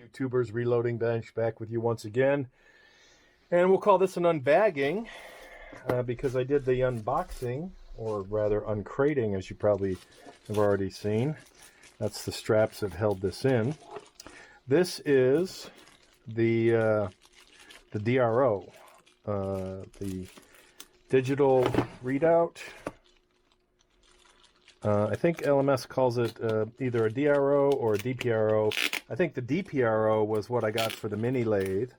YouTubers, Reloading Bench back with you once again, and we'll call this an unbagging because I did the unboxing, or rather uncrating, as you probably have already seen. That's the straps that held this in. This is the DRO, the digital readout. I think LMS calls it either a DRO or a DPRO. I think the DPRO was what I got for the mini lathe,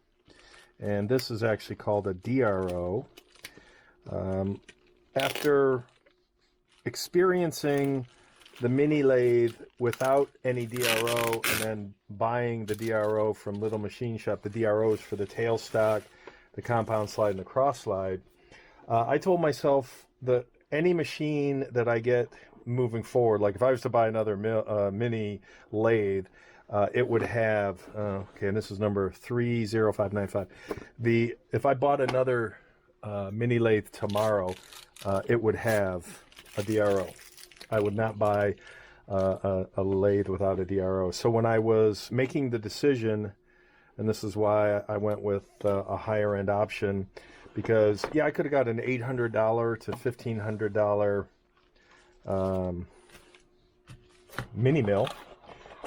and this is actually called a DRO. After experiencing the mini lathe without any DRO and then buying the DRO from Little Machine Shop, the DROs for the tailstock, the compound slide, and the cross slide, I told myself that any machine that I get moving forward, like if I was to buy another mini lathe, it would have, okay, and this is number 30595. If I bought another mini lathe tomorrow, it would have a DRO. I would not buy a lathe without a DRO. So when I was making the decision, and this is why I went with a higher end option, because yeah, I could have got an $800 to $1,500 mini mill,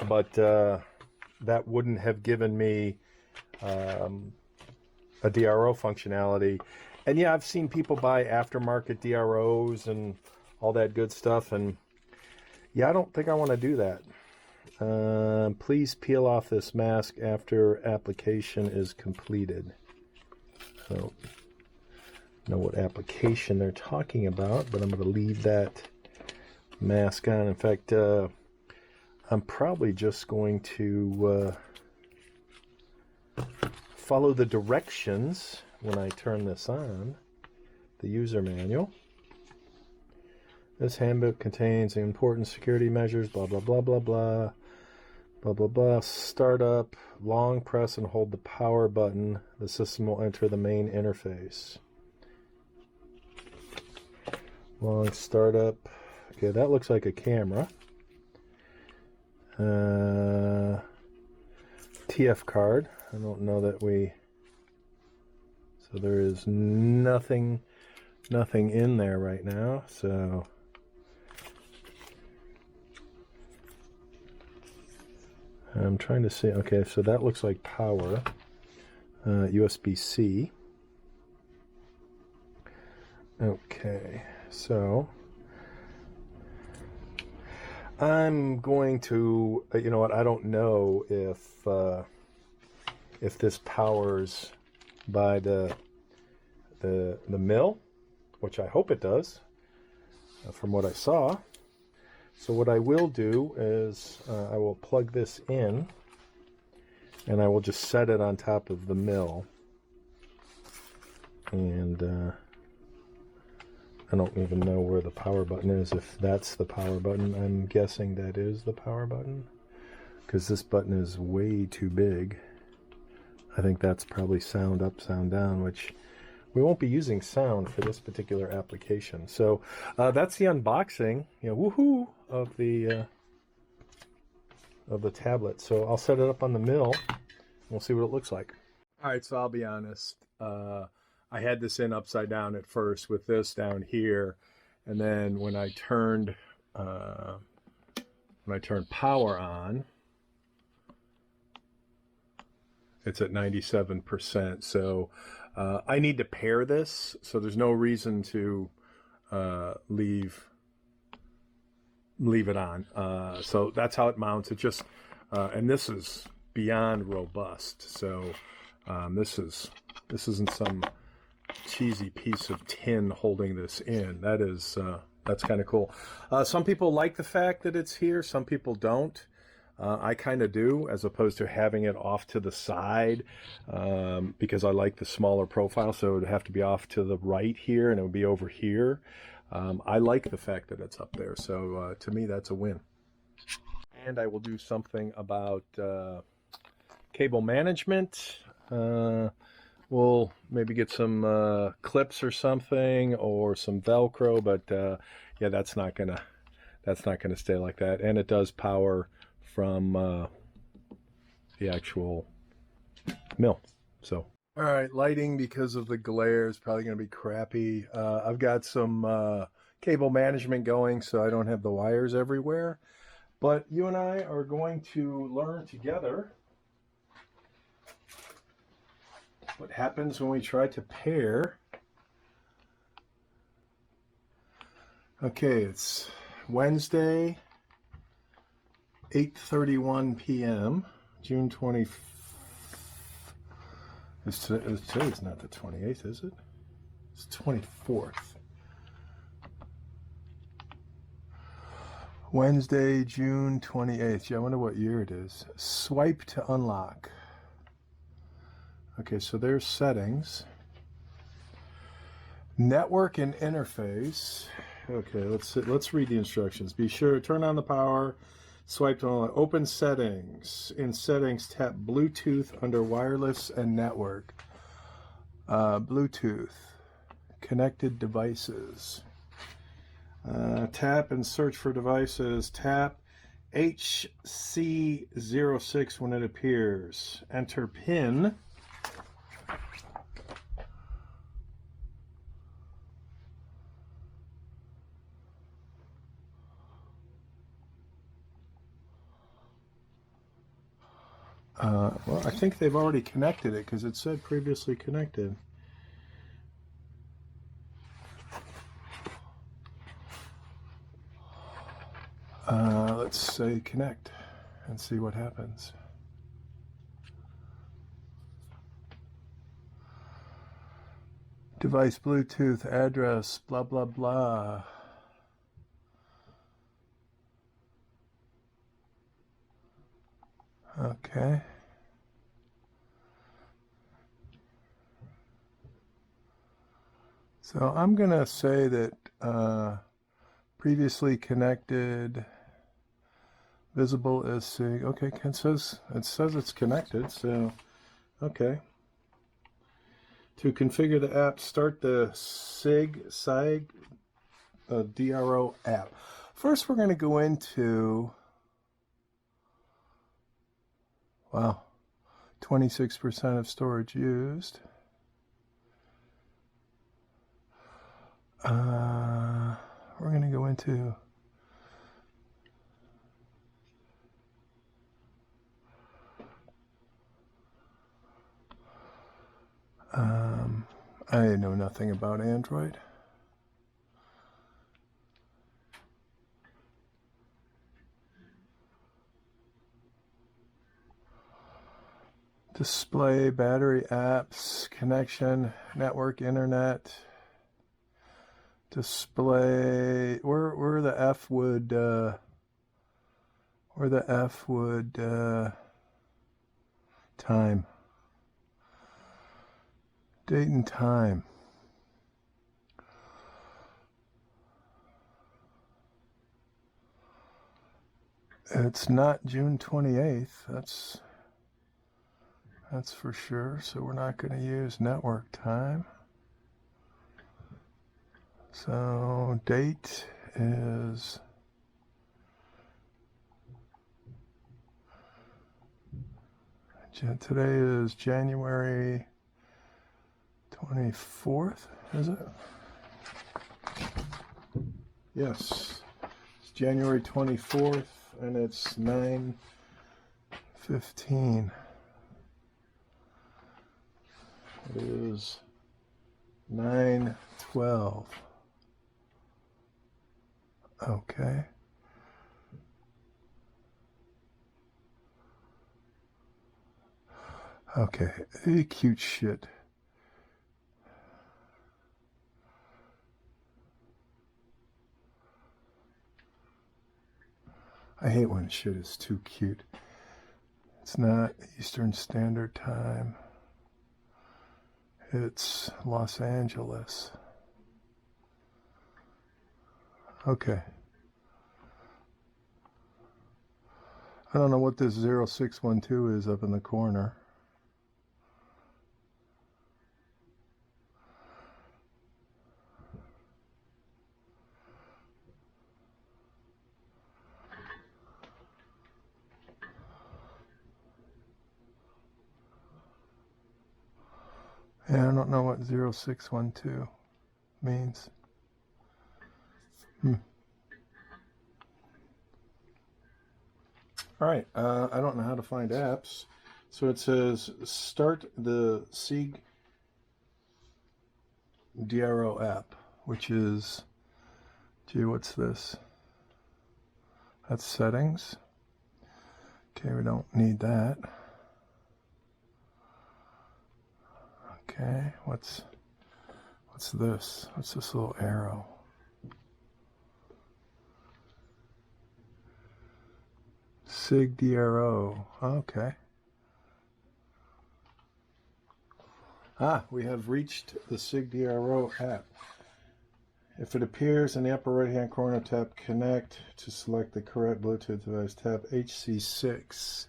but that wouldn't have given me a DRO functionality. And yeah, I've seen people buy aftermarket DROs and all that good stuff, and yeah, I don't think I want to do that. Please peel off this mask after application is completed. I don't know what application they're talking about, but I'm going to leave that mask on. In fact, I'm probably just going to follow the directions when I turn this on, the user manual. This handbook contains important security measures, blah, blah, blah, blah, blah, blah, blah, blah. Startup, long press and hold the power button. The system will enter the main interface. Long startup. Okay, that looks like a camera. TF card. I don't know that we... So there is nothing in there right now. So I'm trying to see. Okay, so that looks like power. USB-C. Okay, so I'm going to, you know what, I don't know if this powers by the mill, which I hope it does, from what I saw. So what I will do is I will plug this in, and I will just set it on top of the mill, and I don't even know where the power button is, if that's the power button. I'm guessing that is the power button, because this button is way too big. I think that's probably sound up, sound down, which we won't be using sound for this particular application. So that's the unboxing, you know, woohoo, of the tablet. So I'll set it up on the mill, and we'll see what it looks like. All right, so I'll be honest. I had this in upside down at first with this down here, and then when I turned power on, it's at 97%. So I need to pair this, so there's no reason to leave it on. So that's how it mounts. It just and this is beyond robust. So this isn't some cheesy piece of tin holding this in. That's kind of cool. Some people like the fact that it's here, some people don't. I kind of do, as opposed to having it off to the side, because I like the smaller profile, so it would have to be off to the right here and it would be over here. I like the fact that it's up there, so to me that's a win. And I will do something about cable management. We'll maybe get some clips or something, or some Velcro, but yeah, that's not gonna stay like that. And it does power from the actual mill. So, all right, lighting because of the glare is probably going to be crappy. I've got some cable management going, so I don't have the wires everywhere. But you and I are going to learn together what happens when we try to pair. Okay, it's Wednesday, 8:31 p.m., June 20th. Today's not the 28th, is it? It's 24th. Wednesday, June 28th. Yeah, I wonder what year it is. Swipe to unlock. Okay, so there's settings. Network and interface. Okay, let's read the instructions. Be sure to turn on the power. Swipe to unlock. Open settings. In settings, tap Bluetooth under wireless and network. Bluetooth. Connected devices. Tap and search for devices. Tap HC06 when it appears. Enter PIN. Well, I think they've already connected it because it said previously connected. Let's say connect and see what happens. Device Bluetooth address, blah, blah, blah. Okay. So I'm going to say that previously connected, visible as SIG. Okay, it says it's connected, so okay. To configure the app, start the SIG DRO app. First, we're going to go into, wow, 26% of storage used. We're going to go into I know nothing about Android. Display, battery, apps, connection, network, internet. Display, where the F would time, date and time. It's not June 28th, that's for sure, so we're not going to use network time. So date is today is January 24th, is it? Yes, it's January 24th and it's 9:15. It is 9:12. Okay. Okay, cute shit. I hate when shit is too cute. It's not Eastern Standard Time. It's Los Angeles. Okay. I don't know what this 0612 is up in the corner. And I don't know what 0612 means. All right, I don't know how to find apps. So it says start the SIG DRO app, which is, gee, what's this? That's settings. Okay, we don't need that. Okay, what's this? What's this little arrow? SIG DRO. Okay. We have reached the SIG DRO app. If it appears in the upper right-hand corner, tap Connect to select the correct Bluetooth device. Tap HC6.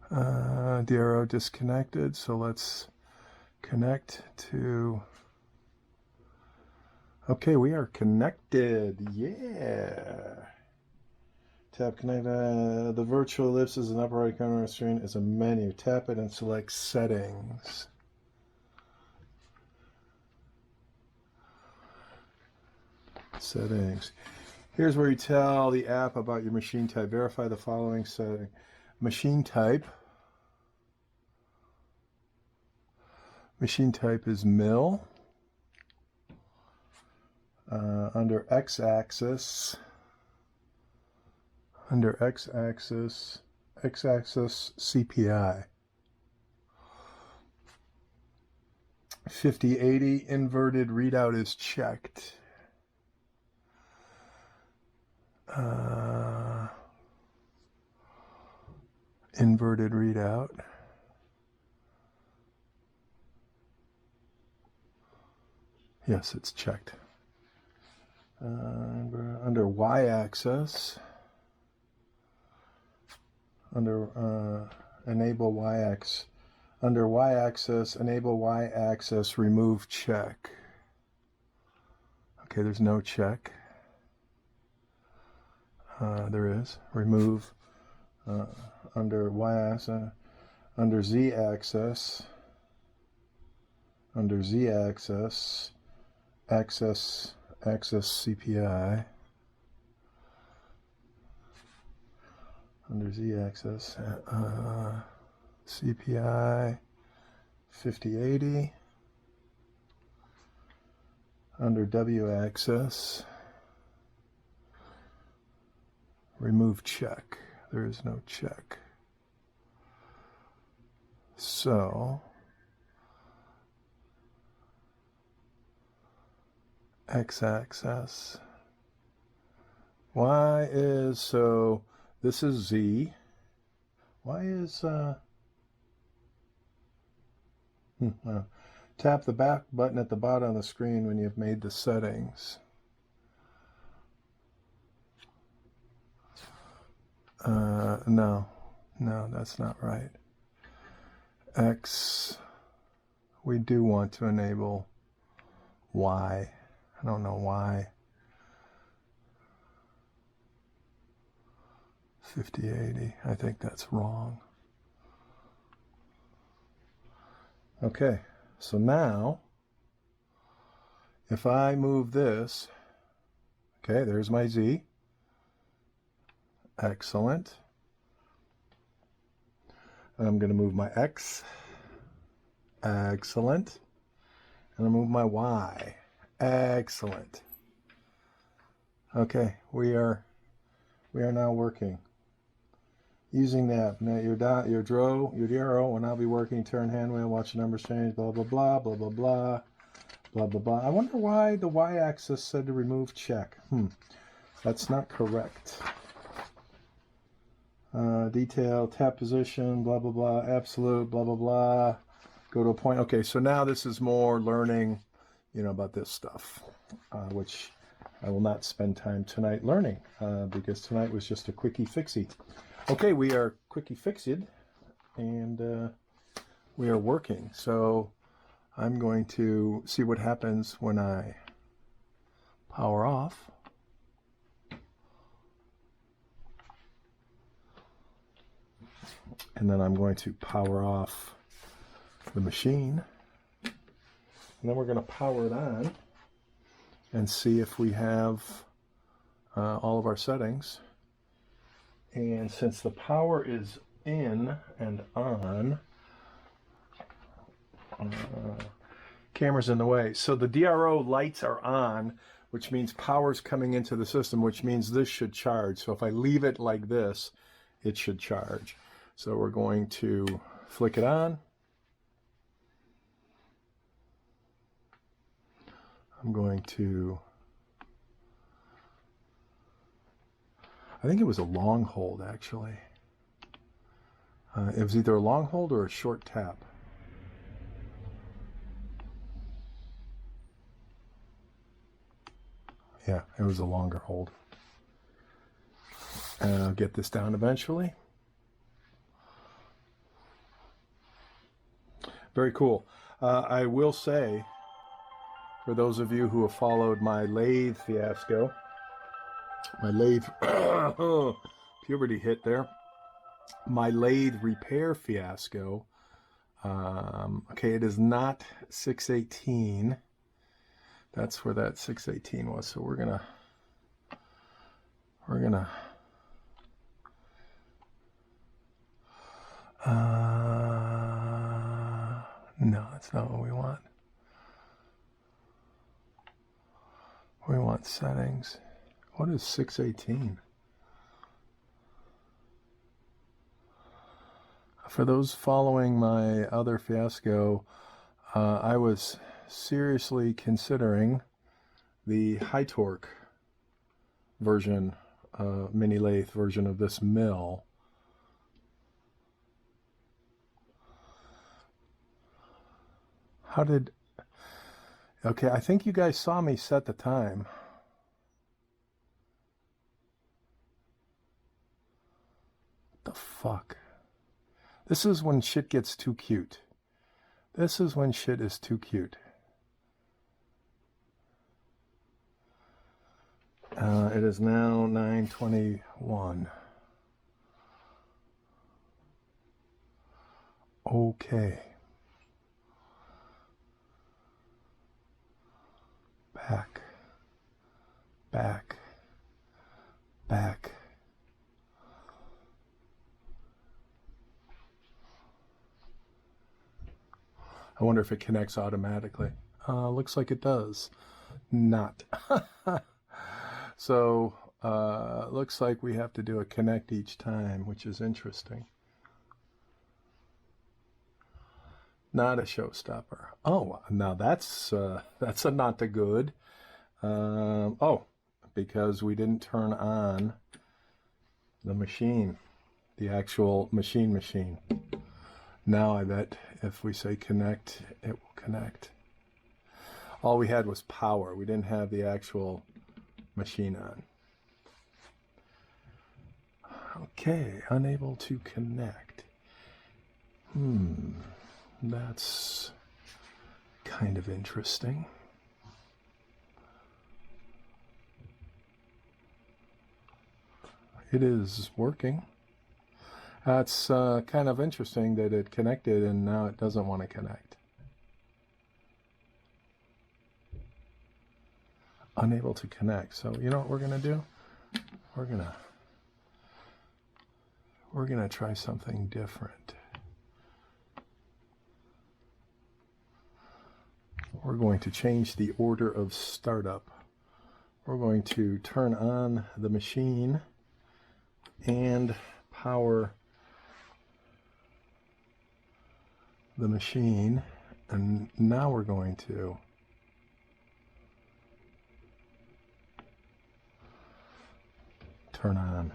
DRO disconnected, so let's connect to... Okay, we are connected. Yeah. Tap Connect. The virtual ellipse is in the upper right corner of the screen is a menu. Tap it and select Settings. Settings. Here's where you tell the app about your machine type. Verify the following setting. Machine type. Machine type is mill. Under x-axis. Under x-axis CPI. 5080 inverted readout is checked. Inverted readout. Yes, it's checked. Under y-axis, under enable y-axis, under y-axis, enable y-axis, remove check. Okay, there's no check. There is. Remove under y-axis, under z-axis, axis CPI, under z-axis, CPI 5080, under w-axis, remove check. There is no check. So x-axis. Y is, so this is Z. Y is, tap the back button at the bottom of the screen when you've made the settings. No, that's not right. X, we do want to enable Y. I don't know why. 5080, I think that's wrong. Okay, so now, if I move this, okay, there's my Z. Excellent. I'm going to move my X. Excellent. And I'll move my Y. Excellent. Okay, we are now working. Using that, now your DRO will now be working. Turn hand wheel, watch the numbers change, blah, blah, blah, blah, blah, blah, blah, blah, blah. I wonder why the y-axis said to remove check. That's not correct. Detail, tap position, blah, blah, blah, absolute, blah, blah, blah. Go to a point. Okay, so now this is more learning, about this stuff, which I will not spend time tonight learning because tonight was just a quickie fixie. Okay, we are quickie fixed and we are working. So I'm going to see what happens when I power off. And then I'm going to power off the machine. And then we're going to power it on and see if we have all of our settings. And since the power is in and on, camera's in the way. So the DRO lights are on, which means power's coming into the system, which means this should charge. So if I leave it like this, it should charge. So we're going to flick it on. I'm going to, I think it was a long hold actually. It was either a long hold or a short tap. Yeah, it was a longer hold. And I'll get this down eventually. Very cool. I will say, for those of you who have followed my lathe fiasco, my lathe, puberty hit there, my lathe repair fiasco, okay, it is not 618. That's where that 618 was. So we're gonna no, that's not what we want. We want settings. What is 618? For those following my other fiasco, I was seriously considering the HiTorque version, mini lathe version of this mill. How did, okay, I think you guys saw me set the time. What the fuck? This is when shit gets too cute. This is when shit is too cute. It is now 9:21. Okay. Back. Back. Back. I wonder if it connects automatically. Looks like it does. Not. So, looks like we have to do a connect each time, which is interesting. Not a showstopper. Oh, now that's a not a good. Oh, because we didn't turn on the machine, the actual machine. Now I bet if we say connect, it will connect. All we had was power. We didn't have the actual machine on. Okay, unable to connect. That's kind of interesting. It is working. That's kind of interesting that it connected and now it doesn't want to connect. Unable to connect. So you know what we're gonna do? We're gonna try something different. We're going to change the order of startup. We're going to turn on the machine and power the machine, and now we're going to turn on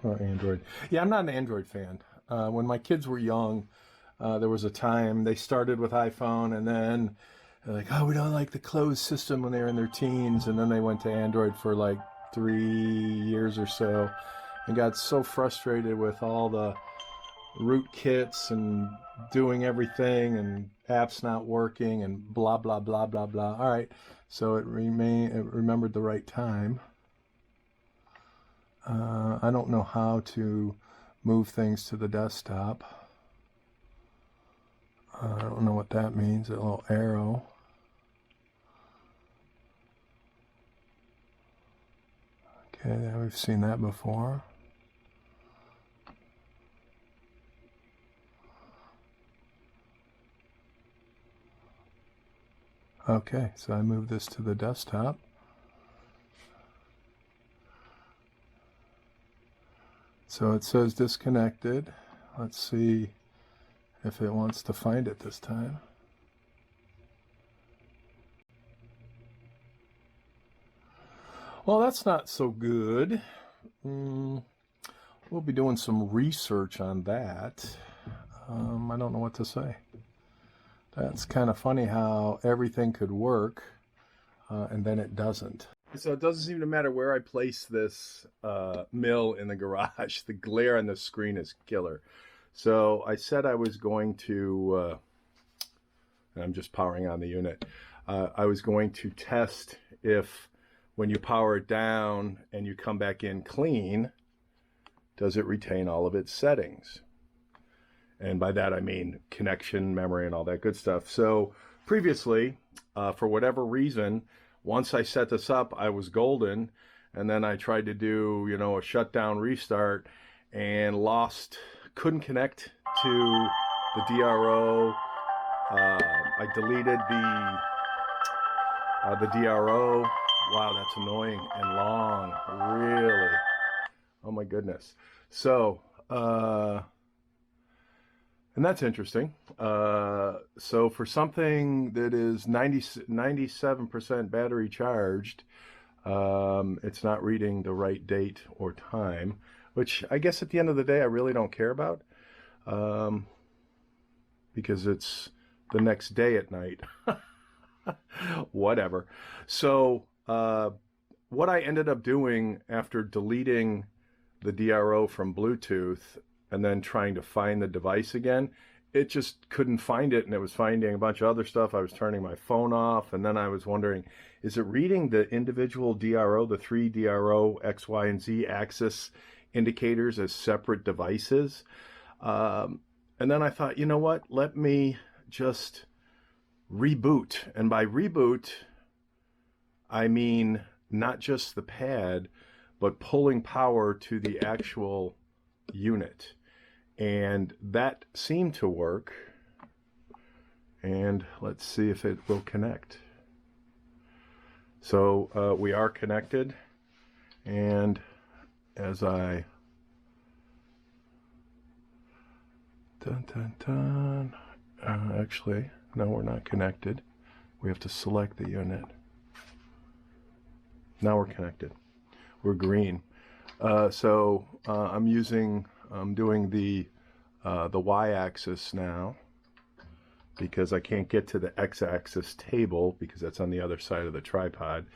our Android. Yeah, I'm not an Android fan. When my kids were young, there was a time they started with iPhone and then they're like, oh, we don't like the closed system when they were in their teens, and then they went to Android for like 3 years or so and got so frustrated with all the rootkits and doing everything and apps not working and blah blah blah blah blah. All right, so it remembered the right time. I don't know how to move things to the desktop. I don't know what that means. A little arrow. Okay, we've seen that before. Okay, so I move this to the desktop. So it says disconnected. Let's see if it wants to find it this time. Well, that's not so good. We'll be doing some research on that. I don't know what to say. That's kind of funny how everything could work and then it doesn't. So it doesn't seem to matter where I place this mill in the garage. The glare on the screen is killer. So I said I was going to, and I'm just powering on the unit, I was going to test if when you power it down and you come back in clean, does it retain all of its settings? And by that I mean connection, memory, and all that good stuff. So previously, for whatever reason, once I set this up, I was golden, and then I tried to do, you know, a shutdown restart and couldn't connect to the DRO. I deleted the DRO. Wow, that's annoying and long, really. Oh my goodness. So, and that's interesting. So for something that is 97% battery charged, it's not reading the right date or time, which I guess at the end of the day, I really don't care about, because it's the next day at night. Whatever. So what I ended up doing after deleting the DRO from Bluetooth and then trying to find the device again, it just couldn't find it, and it was finding a bunch of other stuff. I was turning my phone off, and then I was wondering, is it reading the individual DRO, the 3 DRO X, Y, and Z axis indicators as separate devices? And then I thought, you know what, let me just reboot. And by reboot, I mean not just the pad, but pulling power to the actual unit. And that seemed to work. And let's see if it will connect. So we are connected. And as I actually, no, we're not connected. We have to select the unit. Now we're connected. We're green. So I'm doing the y-axis now, because I can't get to the x-axis table because that's on the other side of the tripod.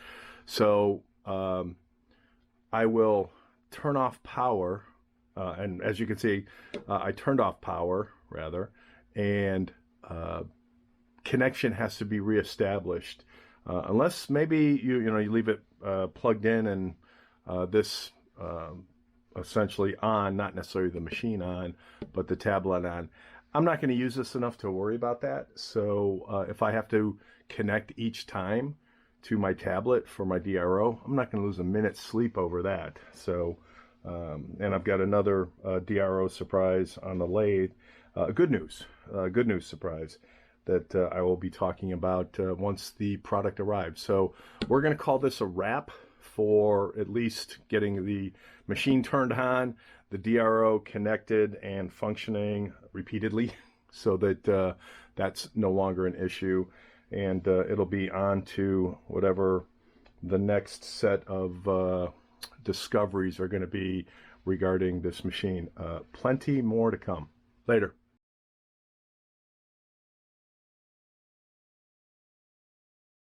So I will turn off power, and as you can see, I turned off power rather, and connection has to be reestablished, unless maybe you leave it plugged in and this essentially on, not necessarily the machine on, but the tablet on. I'm not going to use this enough to worry about that. So if I have to connect each time to my tablet for my DRO, I'm not going to lose a minute's sleep over that. So, and I've got another DRO surprise on the lathe. Good news surprise that I will be talking about once the product arrives. So we're going to call this a wrap for at least getting the machine turned on, the DRO connected and functioning repeatedly, so that that's no longer an issue, and it'll be on to whatever the next set of discoveries are going to be regarding this machine. Plenty more to come. Later.